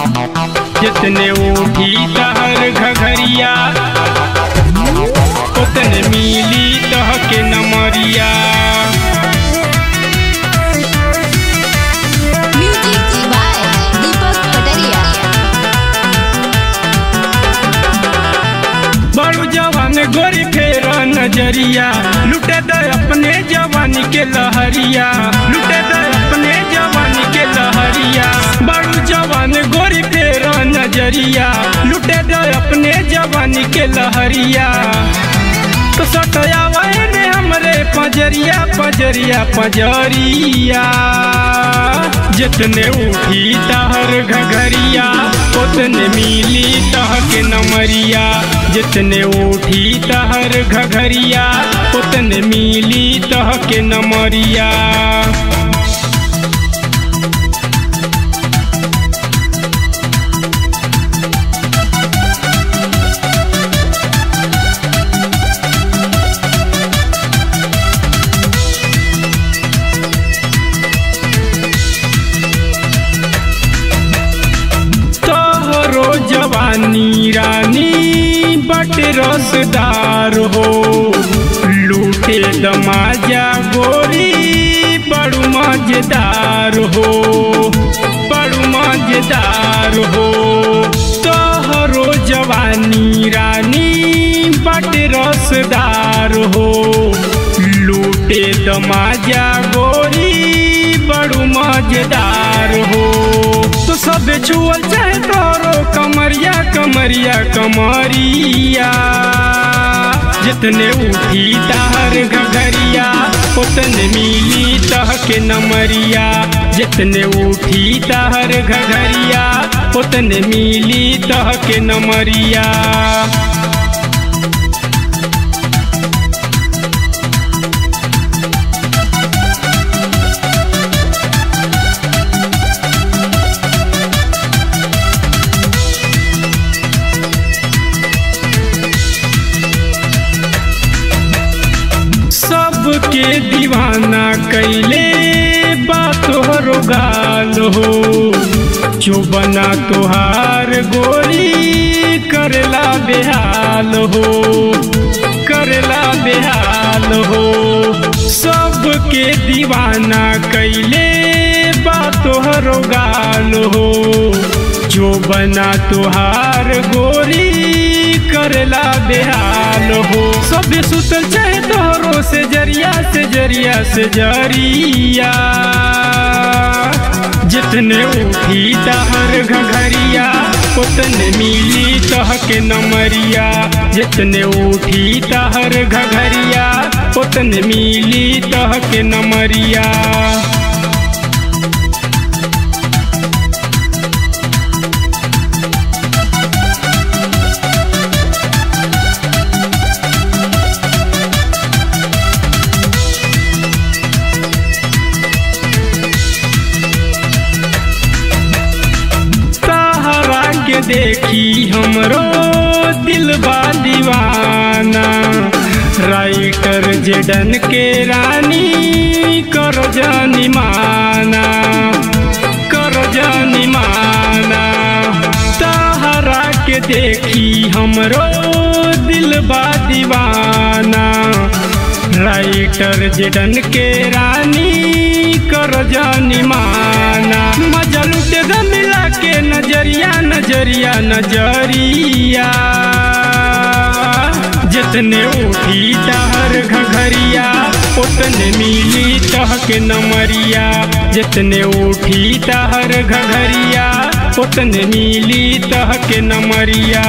जितने उठी तहर घघरिया उतने मिली तह के नमरिया। म्यूजिक बाय दीपक कटरिया। बड़ू जवान गोरी फेर नजरिया, लुटे दे अपने जवानी के लहरिया, लुटे दे अपने जवानी के लहरिया। बड़ू जवान गोरी फेर नजरिया, लुटे दे अपने जवानी के लहरिया। तो सटया ने हमरे पजरिया पजरिया पजरिया। जितने उठी तहर घघरिया उतने मिली तह के नमरिया। जितने उठी तहर घघरिया उतने मिली तह के नमरिया। जवानी रानी बट रसदार हो, लूटे दमाजा गोरी बड़ू मजेदार हो, बड़ू मजेदार हो। तोहरो जवानी रानी बट रसदार हो, लूटे दमाजा गोरी बड़ू मजेदार हो। तो सब छुअल चाहे तोरो कमरिया कमरिया कमरिया। जितने उठी तहर घघरिया उतने मिली तह के नमरिया। जितने उठी तहर घघरिया उतने मिली तह के नमरिया। सबके दीवाना कैले बात हो गाल हो, जो बना तुहार गोरी करला बेहाल हो, करला बेहाल हो। सबके दीवाना कैले बात हो गाल हो, जो बना तुहार गोरी करला बेहाल हो। सब सुतल चाहे तोहरो से जरिया से जरिया से जरिया। जितने उठी तहर घघरिया उतने मिली तह के नमरिया। जितने उठी तहर घघरिया उतने मिली तह के नमरिया। देखी हमरो दिल बा दीवाना, राइटर जेडन के रानी कर जानी माना, कर जानी माना। तहरा के देखी हमरो दिल बा दीवाना, राइटर जेडन के रानी कर जानी माना। मजा लुटे द मिला के नजरिया नजरिया नजरिया। जितने उठी तहर घघरिया उतने मिली तह के नमरिया। जितने उठी तहर घघरिया उतने मिली तह के नमरिया।